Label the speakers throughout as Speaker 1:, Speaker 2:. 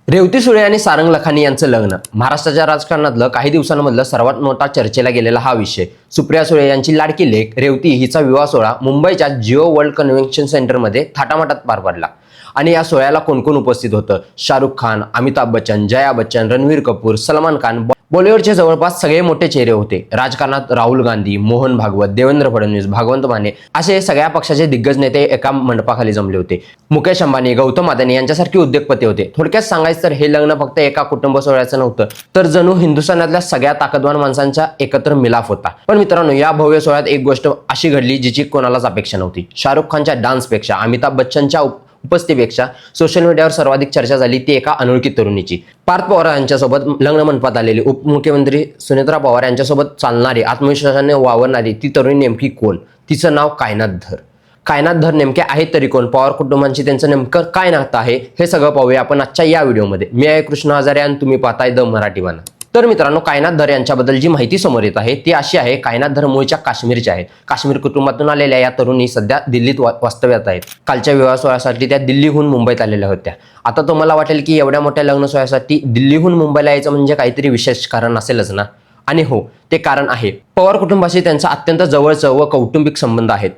Speaker 1: रेवती सुळे आणि सारंग लखानी यांचं लग्न महाराष्ट्राच्या राजकारणातलं काही दिवसांमधलं सर्वात मोठा चर्चेला गेलेला हा विषय. सुप्रिया सुळे यांची लाडकी लेक रेवती हिचा विवाह सोहळा मुंबईच्या जिओ वर्ल्ड कन्व्हेन्शन सेंटरमध्ये थाटामाटात पार पडला. आणि या सोहळ्याला कोण कोण उपस्थित होतं? शाहरुख खान, अमिताभ बच्चन, जया बच्चन, रणवीर कपूर, सलमान खान, बॉलिवूडचे जवळपास सगळे मोठे चेहरे होते. राजकारणात राहुल गांधी, मोहन भागवत, देवेंद्र फडणवीस, भागवंत माने असे सगळ्या पक्षाचे दिग्गज नेते एका मंडपाखाली जमले होते. मुकेश अंबानी, गौतम अदानी यांच्यासारखी उद्योगपती होते. थोडक्यात सांगायचं तर हे लग्न फक्त एका कुटुंब सोहळ्याचं नव्हतं, तर जणू हिंदुस्थानातल्या सगळ्या ताकदवान माणसांचा एकत्र मिलाफ होता. पण मित्रांनो, या भव्य सोहळ्यात एक गोष्ट अशी घडली जिची कोणालाच अपेक्षा नव्हती. शाहरुख खानच्या डान्सपेक्षा, अमिताभ बच्चनच्या उपस्थितीपेक्षा सोशल मीडियावर सर्वाधिक चर्चा झाली ती एका अनोळखी तरुणीची. पार्थ पवार यांच्यासोबत लग्न मंडपात आलेली उपमुख्यमंत्री सुनेत्रा पवार यांच्यासोबत चालणारी, आत्मविश्वासाने वावरणारी ती तरुणी नेमकी कोण? तिचं नाव कायनात धर. कायनात धर नेमके आहेत तरी कोण? पवार कुटुंबांशी त्यांचं नेमकं काय नातं आहे हे सगळं पाहूया आपण आजच्या या व्हिडिओमध्ये. मी आहे कृष्ण हजारे आणि तुम्ही पाहताय द मराठी वाना. तर मित्रांनो, कायनात धर यांच्याबद्दल जी माहिती समोर येत आहे ती अशी आहे. कायनात धर मूळच्या काश्मीरच्या आहेत. काश्मीर कुटुंबातून आलेल्या या तरुणी सध्या दिल्लीत वास्तव्यात आहेत. कालच्या विवाह सोहळ्यासाठी त्या दिल्लीहून मुंबईत आलेल्या होत्या. आता तुम्हाला वाटेल की एवढ्या मोठ्या लग्न सोहळ्यासाठी दिल्लीहून मुंबईला यायचं म्हणजे काहीतरी विशेष कारण असेलच ना? आणि हो, ते कारण आहे. पवार कुटुंबाशी त्यांचा अत्यंत जवळचं व कौटुंबिक संबंध आहेत.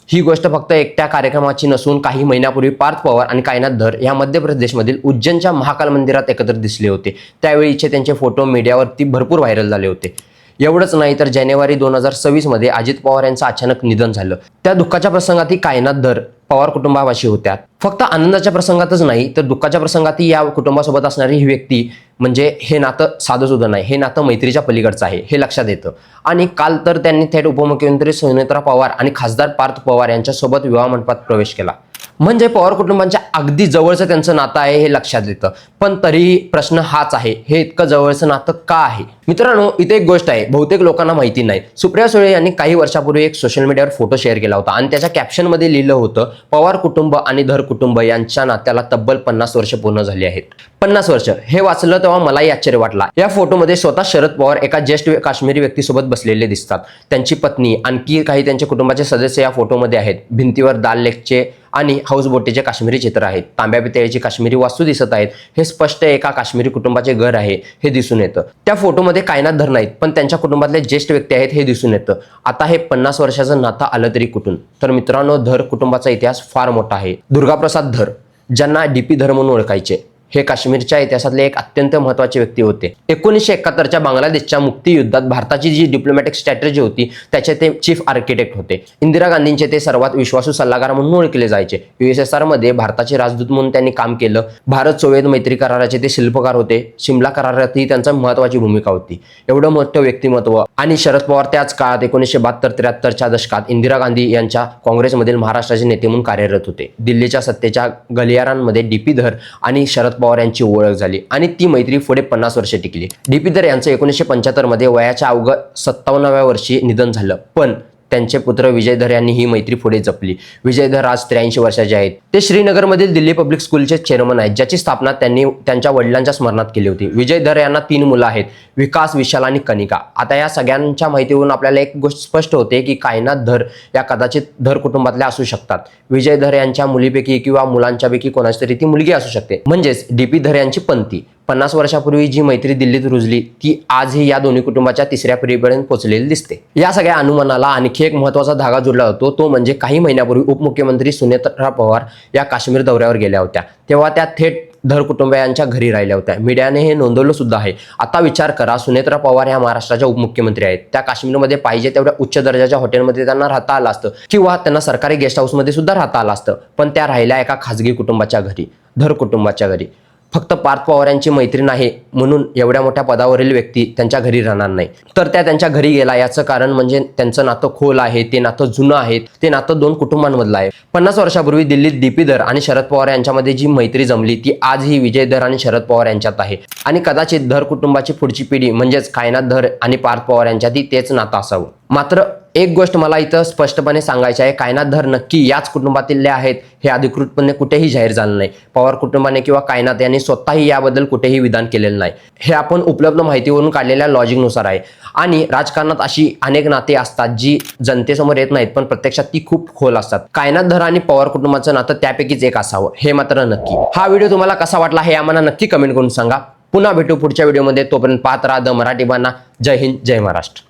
Speaker 1: ही गोष्ट फक्त एकट्या कार्यक्रमाची नसून काही महिन्यापूर्वी पार्थ पवार आणि कायनात धर या मध्य प्रदेशमधील उज्जैनच्या महाकाल मंदिरात एकत्र दिसले होते. त्यावेळीचे त्यांचे फोटो मीडियावरती भरपूर व्हायरल झाले होते. एवढंच नाही तर जानेवारी 2026 मध्ये अजित पवार यांचं अचानक निधन झालं. त्या दुःखाच्या प्रसंगातही कायनात धर पवार कुटुंबावाशी होत्या. फक्त आनंदाच्या प्रसंगातच नाही तर दुःखाच्या प्रसंगातही या कुटुंबासोबत असणारी ही व्यक्ती म्हणजे हे नातं साधं सुद्धा नाही, हे नातं मैत्रीच्या पलीकडचं आहे हे लक्षात येतं. आणि काल तर त्यांनी थेट उपमुख्यमंत्री सुनेत्रा पवार आणि खासदार पार्थ पवार यांच्यासोबत विवाह मंडपात प्रवेश केला. म्हणजे पवार कुटुंबांच्या अगदी जवळचं त्यांचं नातं आहे हे लक्षात येतं. पण तरीही प्रश्न हाच आहे, हे इतकं जवळचं नातं का आहे? मित्रांनो, इथे एक गोष्ट आहे बहुतेक लोकांना माहिती नाही. सुप्रिया सुळे यांनी काही वर्षापूर्वी एक सोशल मीडियावर फोटो शेअर केला होता आणि त्याच्या कॅप्शनमध्ये लिहिलं होतं, पवार कुटुंब आणि धर कुटुंब यांच्या नात्याला तब्बल 50 वर्ष पूर्ण झाली आहेत. 50 वर्ष हे वाचलं तेव्हा मलाही आश्चर्य वाटला. या फोटोमध्ये स्वतः शरद पवार एका ज्येष्ठ काश्मीरी व्यक्तीसोबत बसलेले दिसतात. त्यांची पत्नी, आणखी काही त्यांच्या कुटुंबाचे सदस्य या फोटोमध्ये आहेत. भिंतीवर दाल लेकचे आणि हाऊसबोटीचे काश्मीरी चित्र आहेत. तांब्या पितळेची काश्मीरी वास्तू दिसत आहेत. हे स्पष्ट एका काश्मीरी कुटुंबाचे घर आहे हे दिसून येतं. त्या फोटोमध्ये कायनात धर नाहीत, पण त्यांच्या कुटुंबातले ज्येष्ठ व्यक्ती आहेत हे दिसून येतं. आता हे 50 वर्षाचं नातं आलं तरी कुठून? तर मित्रांनो, धर कुटुंबाचा इतिहास फार मोठा आहे. दुर्गाप्रसाद धर, ज्यांना डीपी धर म्हणून ओळखायचे, हे काश्मीरच्या इतिहासातले एक अत्यंत महत्त्वाचे व्यक्ती होते. 1971च्या बांगलादेशच्या मुक्तीयुद्धात भारताची जी डिप्लोमॅटिक स्ट्रॅटेजी होती त्याचे ते चीफ आर्किटेक्ट होते. इंदिरा गांधींचे ते सर्वात विश्वासू सल्लागार म्हणून ओळखले जायचे. USSR मध्ये भारताचे राजदूत म्हणून त्यांनी काम केलं. भारत सोव्हिएत मैत्री कराराचे ते शिल्पकार होते. शिमला करारातही त्यांची महत्त्वाची भूमिका होती. एवढं मोठं व्यक्तिमत्व. आणि शरद पवार त्याच काळात 1972-73च्या दशकात इंदिरा गांधी यांच्या काँग्रेसमधील महाराष्ट्राचे नेते म्हणून कार्यरत होते. दिल्लीच्या सत्तेच्या गलियारांमध्ये डीपी धर आणि शरद पवार यांची ओळख झाली आणि ती मैत्री पुढे 50 वर्षे टिकली. डीपी धर यांचं 1975 मध्ये वयाच्या अवघ्या 57व्या वर्षी निधन झालं. पण त्यांचे पुत्र विजय धर यांनी ही मैत्री पुढे जपली. विजय धर आज 83 वर्षाचे आहेत. ते श्रीनगरमधील दिल्ली पब्लिक स्कूलचे चेअरमन आहेत, ज्याची स्थापना त्यांनी त्यांच्या वडिलांच्या स्मरणात केली होती. विजय धर यांना 3 मुलं आहेत, विकास, विशाल आणि कनिका. आता या सगळ्यांच्या माहितीवरून आपल्याला एक गोष्ट स्पष्ट होते की कायनात धर या कदाचित धर कुटुंबातल्या असू शकतात. विजय धर यांच्या मुलीपैकी किंवा मुलांच्यापैकी कोणाची तरी ती मुलगी असू शकते. म्हणजेच डीपी धर यांची पणती. 50 वर्षापूर्वी जी मैत्री दिल्लीत रुजली ती आजही या दोन्ही कुटुंबाच्या तिसऱ्या पिढीपर्यंत पोहोचलेली दिसते. या सगळ्या अनुमानाला आणखी एक महत्त्वाचा धागा जोडला होतो, तो म्हणजे काही महिन्यापूर्वी उपमुख्यमंत्री सुनेत्रा पवार या काश्मीर दौऱ्यावर गेल्या होत्या. तेव्हा त्या थेट धर कुटुंबियांच्या घरी राहिल्या होत्या. मीडियाने हे नोंदवलं सुद्धा आहे. आता विचार करा, सुनेत्रा पवार ह्या महाराष्ट्राच्या उपमुख्यमंत्री आहेत. त्या काश्मीरमध्ये पाहिजे तेवढ्या उच्च दर्जाच्या हॉटेलमध्ये त्यांना राहता आलं असतं किंवा त्यांना सरकारी गेस्ट हाऊसमध्ये सुद्धा राहता आलं असतं. पण त्या राहिल्या एका खासगी कुटुंबाच्या घरी, धर कुटुंबाच्या घरी. फक्त पार्थ पवार यांची मैत्रीण आहे म्हणून एवढ्या मोठ्या पदावरील व्यक्ती त्यांच्या घरी राहणार नाही. तर त्या त्यांच्या घरी गेला याचं कारण म्हणजे त्यांचं नातं खोल आहे, ते नातं जुनं आहे, ते नातं 2 कुटुंबांमधलं आहे. 50 वर्षापूर्वी दिल्लीत डीपी धर आणि शरद पवार यांच्यामध्ये जी मैत्री जमली ती आजही विजय धर आणि शरद पवार यांच्यात आहे. आणि कदाचित धर कुटुंबाची पुढची पिढी म्हणजेच कायनात धर आणि पार्थ पवार यांच्यातही तेच नातं असावं. मात्र एक गोष्ट मला इथं स्पष्टपणे सांगायची आहे, कायनात धर नक्की याच कुटुंबातील आहेत हे अधिकृतपणे कुठेही जाहीर झालं नाही. पवार कुटुंबाने किंवा कायनात यांनी स्वतःही याबद्दल कुठेही विधान केलेलं नाही. हे आपण उपलब्ध माहितीवरून काढलेल्या लॉजिकनुसार आहे. आणि राजकारणात अशी अनेक नाते असतात जी जनतेसमोर येत नाहीत, पण प्रत्यक्षात ती खूप खोल असतात. कायनात धर आणि पवार कुटुंबाचं नातं त्यापैकीच एक असावं हे मात्र नक्की. हा व्हिडिओ तुम्हाला कसा वाटला हे आम्हाला नक्की कमेंट करून सांगा. पुन्हा भेटू पुढच्या व्हिडिओमध्ये. तोपर्यंत पाहत राहा द मराठी बाणा. जय हिंद, जय महाराष्ट्र.